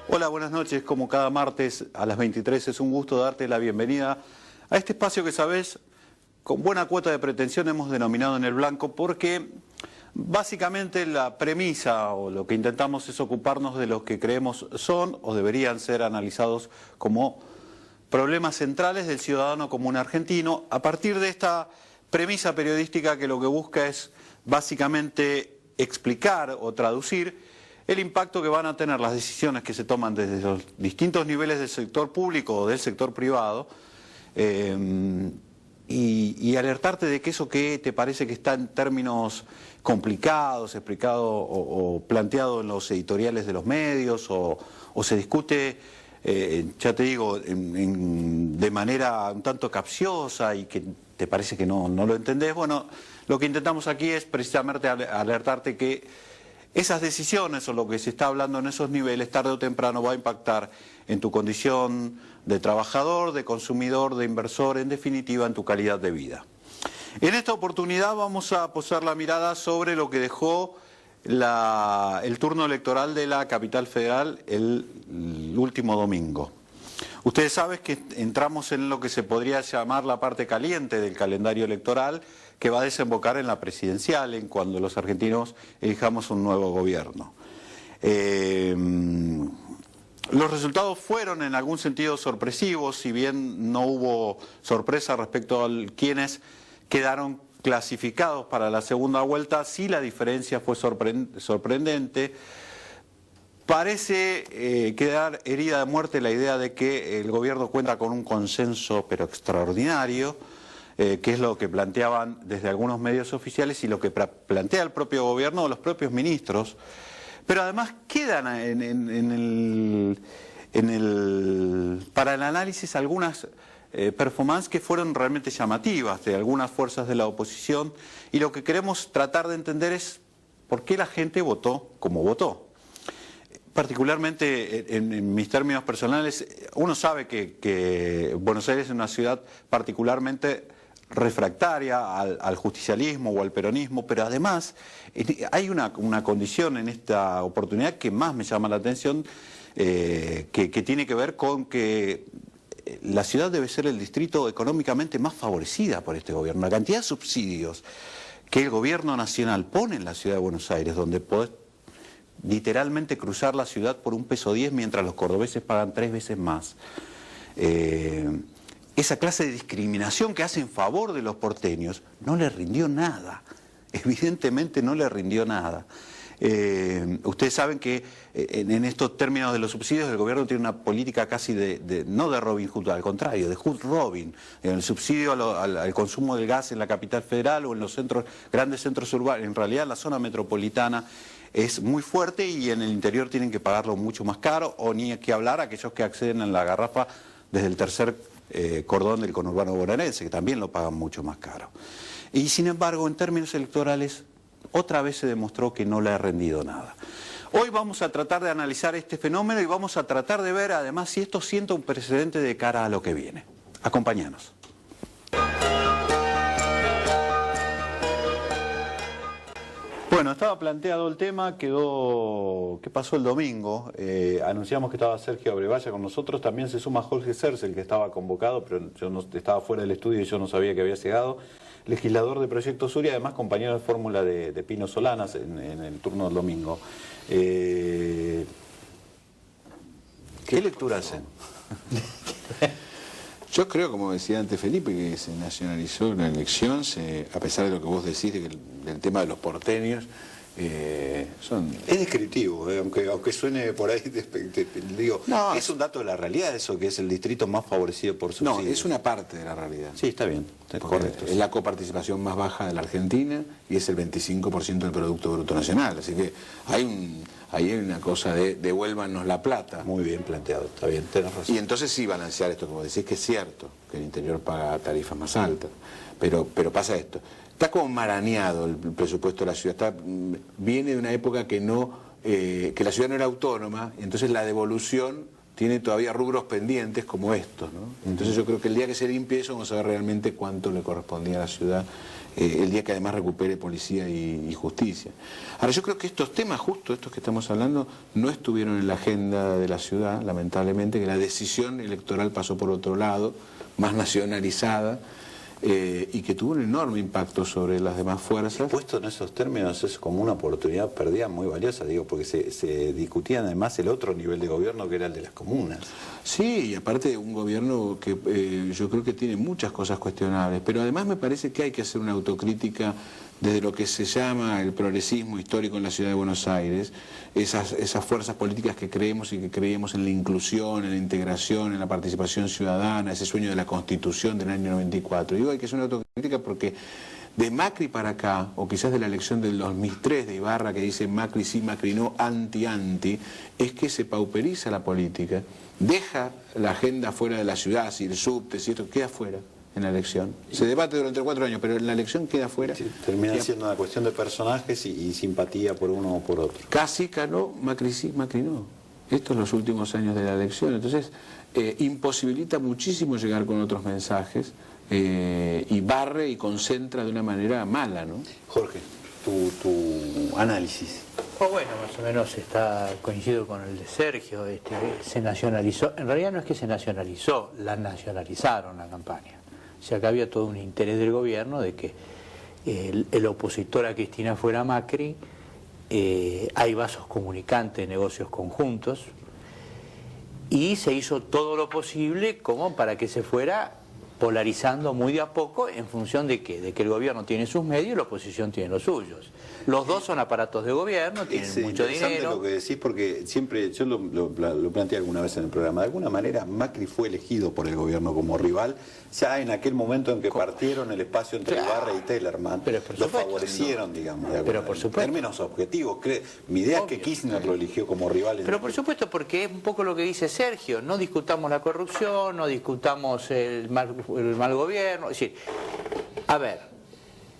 Hola, buenas noches. Como cada martes a las 23 es un gusto darte la bienvenida a este espacio que, sabes, con buena cuota de pretensión hemos denominado En el Blanco, porque básicamente la premisa o lo que intentamos es ocuparnos de los que creemos son o deberían ser analizados como problemas centrales del ciudadano común argentino, a partir de esta premisa periodística que lo que busca es básicamente explicar o traducir el impacto que van a tener las decisiones que se toman desde los distintos niveles del sector público o del sector privado, y alertarte de que eso que te parece que está en términos complicados, explicado o planteado en los editoriales de los medios o se discute, ya te digo, de manera un tanto capciosa y que te parece que no lo entendés. Bueno, lo que intentamos aquí es precisamente alertarte que esas decisiones o lo que se está hablando en esos niveles tarde o temprano va a impactar en tu condición de trabajador, de consumidor, de inversor, en definitiva en tu calidad de vida. En esta oportunidad vamos a posar la mirada sobre lo que dejó el turno electoral de la capital federal el último domingo. Ustedes saben que entramos en lo que se podría llamar la parte caliente del calendario electoral, que va a desembocar en la presidencial, en cuando los argentinos elijamos un nuevo gobierno. Los resultados fueron en algún sentido sorpresivos, si bien no hubo sorpresa respecto a quienes quedaron clasificados para la segunda vuelta, sí la diferencia fue sorprendente. Parece quedar herida de muerte la idea de que el gobierno cuenta con un consenso pero extraordinario, que es lo que planteaban desde algunos medios oficiales y lo que plantea el propio gobierno o los propios ministros. Pero además quedan para el análisis algunas performances que fueron realmente llamativas de algunas fuerzas de la oposición, y lo que queremos tratar de entender es por qué la gente votó como votó. Particularmente en mis términos personales, uno sabe que Buenos Aires es una ciudad particularmente refractaria al justicialismo o al peronismo, pero además hay una condición en esta oportunidad que más me llama la atención, que tiene que ver con que la ciudad debe ser el distrito económicamente más favorecida por este gobierno. La cantidad de subsidios que el gobierno nacional pone en la ciudad de Buenos Aires, donde podés literalmente cruzar la ciudad por $1.10 mientras los cordobeses pagan 3 veces más. Esa clase de discriminación que hace en favor de los porteños no le rindió nada, evidentemente no le rindió nada. Ustedes saben que en estos términos de los subsidios el gobierno tiene una política casi no de Robin Hood, al contrario, de Hood Robin. El subsidio al consumo del gas en la capital federal o en los grandes centros urbanos, en realidad en la zona metropolitana, es muy fuerte, y en el interior tienen que pagarlo mucho más caro, o ni que hablar aquellos que acceden a la garrafa desde el tercer cordón del conurbano bonaerense, que también lo pagan mucho más caro. Y sin embargo, en términos electorales, otra vez se demostró que no le ha rendido nada. Hoy vamos a tratar de analizar este fenómeno y vamos a tratar de ver además si esto sienta un precedente de cara a lo que viene. Acompáñanos. Bueno, estaba planteado el tema, ¿qué pasó el domingo? Anunciamos que estaba Sergio Abrevaya con nosotros, también se suma Jorge Cercel, que estaba convocado, pero yo no, estaba fuera del estudio y yo no sabía que había llegado. Legislador de Proyecto Sur y además compañero de fórmula de Pino Solanas en el turno del domingo. ¿Qué lectura hacen? Yo creo, como decía antes Felipe, que se nacionalizó la elección, a pesar de lo que vos decís del tema de los porteños, Es descriptivo, aunque suene por ahí, digo, no, es un dato de la realidad eso, que es el distrito más favorecido por subsidios. No, es una parte de la realidad. Sí, está bien, correcto. Es la coparticipación más baja de la Argentina y es el 25% del Producto Bruto Nacional, así que ahí hay una cosa de devuélvanos la plata. Muy bien planteado, está bien, tenés razón. Y entonces sí balancear esto, como decís, que es cierto, que el interior paga tarifas más altas, pero pasa esto. Está como maraneado el presupuesto de la ciudad, viene de una época que la ciudad no era autónoma, y entonces la devolución tiene todavía rubros pendientes como estos, ¿no? Entonces yo creo que el día que se limpie eso vamos a ver realmente cuánto le correspondía a la ciudad el día que además recupere policía y justicia. Ahora, yo creo que estos temas, justo estos que estamos hablando, no estuvieron en la agenda de la ciudad, lamentablemente, que la decisión electoral pasó por otro lado, más nacionalizada, y que tuvo un enorme impacto sobre las demás fuerzas. Puesto en esos términos es como una oportunidad perdida muy valiosa, digo, porque se discutía además el otro nivel de gobierno que era el de las comunas. Sí, y aparte un gobierno que yo creo que tiene muchas cosas cuestionables, pero además me parece que hay que hacer una autocrítica desde lo que se llama el progresismo histórico en la ciudad de Buenos Aires, esas fuerzas políticas que creemos y que creíamos en la inclusión, en la integración, en la participación ciudadana, ese sueño de la Constitución del año 94. Digo, hay que hacer una autocrítica porque de Macri para acá, o quizás de la elección del 2003 de Ibarra que dice Macri sí, Macri no, anti-anti, es que se pauperiza la política, deja la agenda fuera de la ciudad, si el subte, si esto queda fuera en la elección. Se debate durante 4 años, pero en la elección queda fuera. Sí, termina siendo una cuestión de personajes y simpatía por uno o por otro. Casi ganó Macri sí, Macri no. Estos son los últimos años de la elección. Entonces, imposibilita muchísimo llegar con otros mensajes y barre y concentra de una manera mala, ¿no? Jorge, tu análisis. Pues bueno, más o menos coincido con el de Sergio. Se nacionalizó, en realidad no es que se nacionalizó, la nacionalizaron la campaña. O sea que había todo un interés del gobierno de que el opositor a Cristina fuera Macri. Hay vasos comunicantes, negocios conjuntos, y se hizo todo lo posible como para que se fuera polarizando muy de a poco en función de ¿qué? De que el gobierno tiene sus medios y la oposición tiene los suyos. Los dos son aparatos de gobierno, tienen mucho dinero. Lo que decís, porque siempre, yo lo planteé alguna vez en el programa, de alguna manera Macri fue elegido por el gobierno como rival, ya en aquel momento en que partieron el espacio entre Ibarra y Tellerman, lo favorecieron, digamos, de pero por supuesto. En términos objetivos. Mi idea es que Kirchner lo eligió como rival. Pero por supuesto, porque es un poco lo que dice Sergio, no discutamos la corrupción, no discutamos el mal gobierno, es decir, a ver,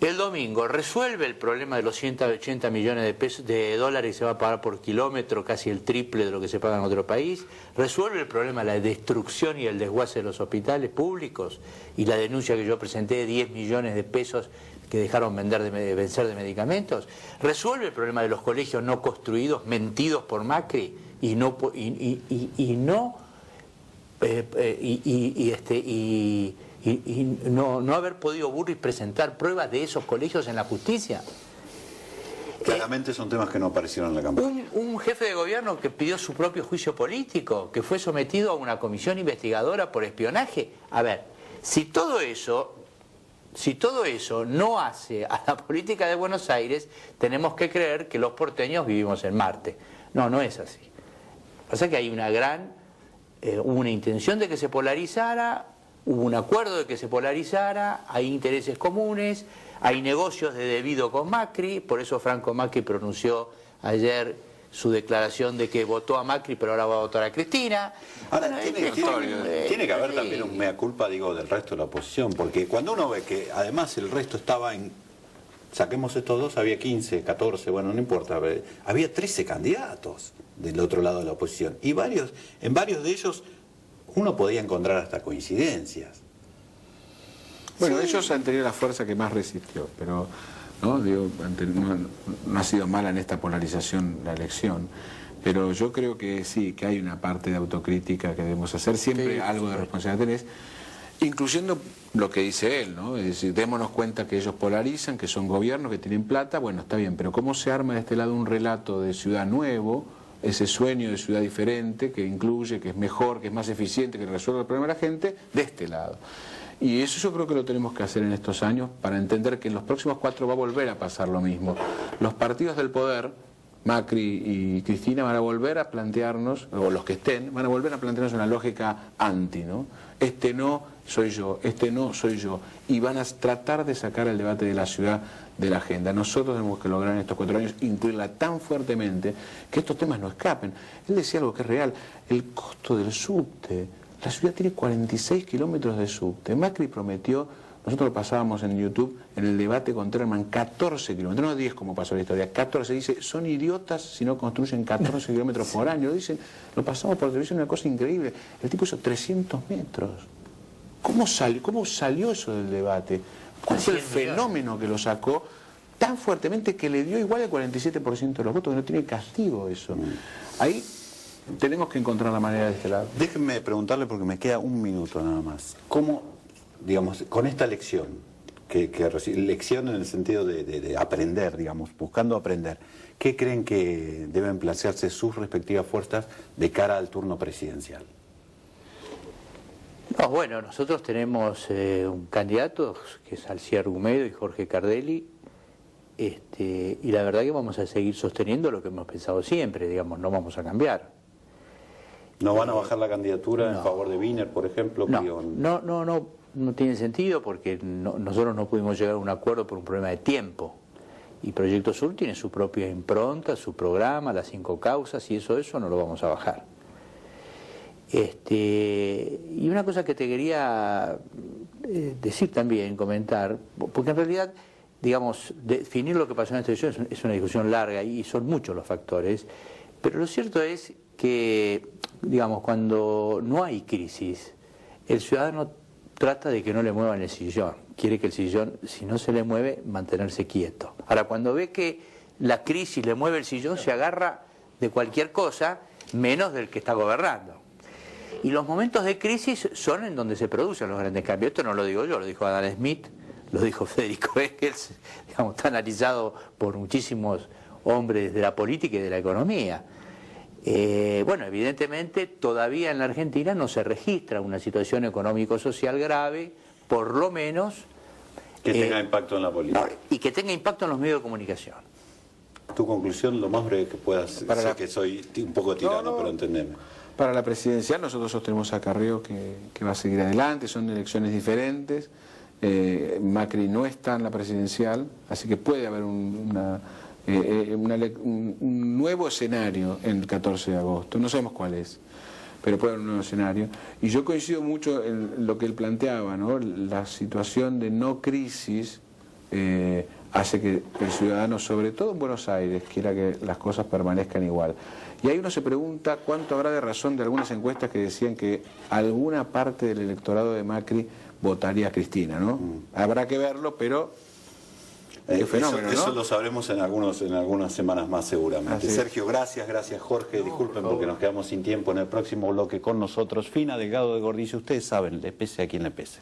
el domingo resuelve el problema de los 180 millones de dólares que se va a pagar por kilómetro, casi el triple de lo que se paga en otro país, resuelve el problema de la destrucción y el desguace de los hospitales públicos y la denuncia que yo presenté de 10 millones de pesos que dejaron vencer de medicamentos, resuelve el problema de los colegios no construidos, mentidos por Macri y no haber podido Burris presentar pruebas de esos colegios en la justicia. Claramente son temas que no aparecieron en la campaña. Un jefe de gobierno que pidió su propio juicio político, que fue sometido a una comisión investigadora por espionaje. A ver, si todo eso no hace a la política de Buenos Aires, tenemos que creer que los porteños vivimos en Marte. No, no es así. O sea que hay hubo una intención de que se polarizara, hubo un acuerdo de que se polarizara, hay intereses comunes, hay negocios de debido con Macri, por eso Franco Macri pronunció ayer su declaración de que votó a Macri pero ahora va a votar a Cristina. Ahora, tiene que haber también un mea culpa, digo, del resto de la oposición, porque cuando uno ve que además el resto estaba en... Saquemos estos dos, había 15, 14, bueno, no importa, había 13 candidatos del otro lado de la oposición, y en varios de ellos uno podía encontrar hasta coincidencias. Bueno, sí. Ellos han tenido la fuerza que más resistió, pero no ha sido mala en esta polarización la elección. Pero yo creo que sí, que hay una parte de autocrítica que debemos hacer, siempre algo de responsabilidad tenés, incluyendo lo que dice él, ¿no? Es decir, démonos cuenta que ellos polarizan, que son gobiernos, que tienen plata, bueno, está bien, pero ¿cómo se arma de este lado un relato de ciudad nuevo, ese sueño de ciudad diferente, que incluye, que es mejor, que es más eficiente, que resuelve el problema de la gente, de este lado? Y eso yo creo que lo tenemos que hacer en estos años para entender que en los próximos 4 va a volver a pasar lo mismo. Los partidos del poder, Macri y Cristina, van a volver a plantearnos, o los que estén, van a volver a plantearnos una lógica anti, ¿no? Este no soy yo, este no soy yo. Y van a tratar de sacar el debate de la ciudad de la agenda. Nosotros tenemos que lograr en estos 4 años incluirla tan fuertemente que estos temas no escapen. Él decía algo que es real, el costo del subte. La ciudad tiene 46 kilómetros de subte. Macri prometió, nosotros lo pasábamos en YouTube, en el debate con Tellerman, 14 kilómetros, no 10 como pasó la historia, 14. Dice, son idiotas si no construyen 14 kilómetros por año. Lo dicen, lo pasamos por televisión, una cosa increíble. El tipo hizo 300 metros. ¿Cómo salió eso del debate? ¿Cuál fue el fenómeno que lo sacó tan fuertemente que le dio igual el 47% de los votos, que no tiene castigo eso? Ahí tenemos que encontrar la manera de este lado. Déjenme preguntarle, porque me queda un minuto nada más. ¿Cómo, digamos, con esta lección, lección en el sentido de aprender, digamos, buscando aprender, qué creen que deben plantearse sus respectivas fuerzas de cara al turno presidencial? No, bueno, nosotros tenemos un candidato que es Alcier Gumedo y Jorge Cardelli, y la verdad que vamos a seguir sosteniendo lo que hemos pensado siempre, digamos, no vamos a cambiar. ¿No van a bajar la candidatura en favor de Wiener, por ejemplo? No tiene sentido, porque nosotros no pudimos llegar a un acuerdo por un problema de tiempo. Y Proyecto Sur tiene su propia impronta, su programa, las 5 causas, y eso no lo vamos a bajar. Y una cosa que te quería decir también, comentar, porque en realidad, digamos, definir lo que pasó en esta elección es una discusión larga y son muchos los factores, pero lo cierto es que, digamos, cuando no hay crisis, el ciudadano trata de que no le muevan el sillón, quiere que el sillón, si no se le mueve, mantenerse quieto. Ahora, cuando ve que la crisis le mueve el sillón, se agarra de cualquier cosa, menos del que está gobernando. Y los momentos de crisis son en donde se producen los grandes cambios. Esto no lo digo yo, lo dijo Adam Smith, lo dijo Federico Engels, digamos, está analizado por muchísimos hombres de la política y de la economía. Bueno, evidentemente todavía en la Argentina no se registra una situación económico-social grave, por lo menos... Que tenga impacto en la política. Y que tenga impacto en los medios de comunicación. Tu conclusión, lo más breve que puedas, sé que soy un poco tirano, pero entendeme. Para la presidencial nosotros sostenemos a Carrió que va a seguir adelante, son elecciones diferentes, Macri no está en la presidencial, así que puede haber un nuevo escenario el 14 de agosto, no sabemos cuál es, pero puede haber un nuevo escenario. Y yo coincido mucho en lo que él planteaba, ¿no? La situación de no crisis hace que el ciudadano, sobre todo en Buenos Aires, quiera que las cosas permanezcan igual. Y ahí uno se pregunta cuánto habrá de razón de algunas encuestas que decían que alguna parte del electorado de Macri votaría a Cristina, ¿no? Habrá que verlo, pero... qué fenómeno, eso ¿no? lo sabremos en algunas semanas más seguramente. Sergio, gracias Jorge, disculpen porque nos quedamos sin tiempo. En el próximo bloque con nosotros, Fina Delgado de Gordillo, ustedes saben, le pese a quien le pese.